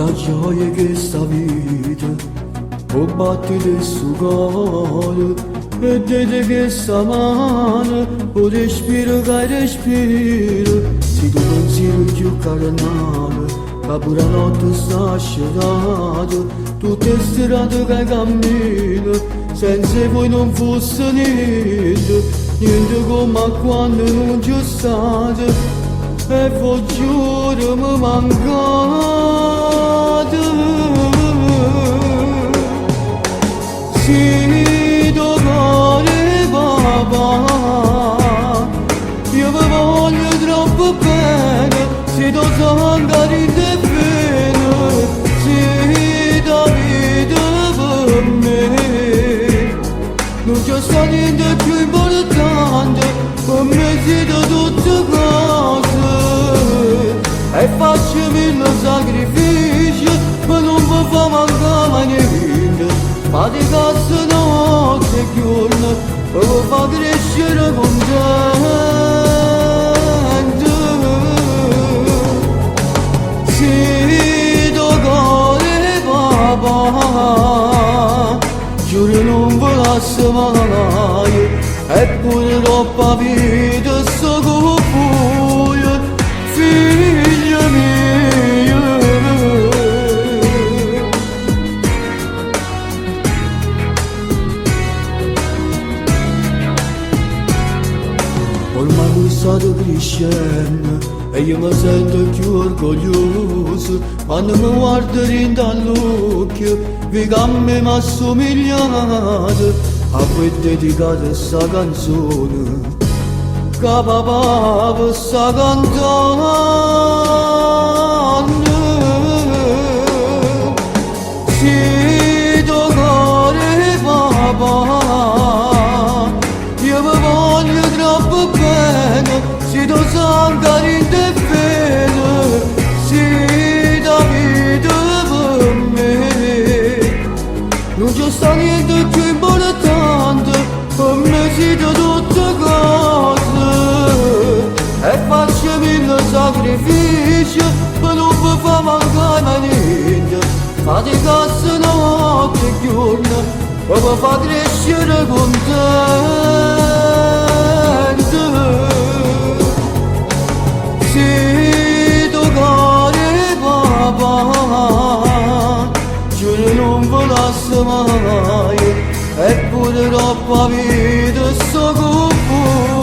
quanta gioia che sta vita può battere su cuore e dite che sta mano o respiro che respiro se tu pensieri più carnale che pure la notte sta scerata tutte strade che cammino senza voi non fosse niente come quando non c'è stato e poi giuro mi mancate sì cuore papà io vi voglio troppo bene se tu sangue rinde bene sì da vita per me non c'è stato niente più importante per me siete tutte cose e faccio mille sacrifici ma non vi fa mancare mai niente fate cazzo notte e giorno e vi fa crescere contento sì cuore papà giuro non vi lascio mai eppure troppa vita sto con voi figlia mia ormai voi state crescendo e io mi sento più orgoglioso quando mi guardo dall'occhio vi cambi mi assomigliate a voi dedicate sta canzone che papà vi sta cantando sì cuore papà io vi voglio troppo bene se tu sangue rinde bene sì da vita per me non c'è sta niente più importante per me siete tutte cose e faccio mille sacrifici ma non vi fa mancare mai niente fate cazzo notte e giorno e vi fa crescere contento sì cuore papà giuro non vi lascio mai eppure troppa vita sto con voi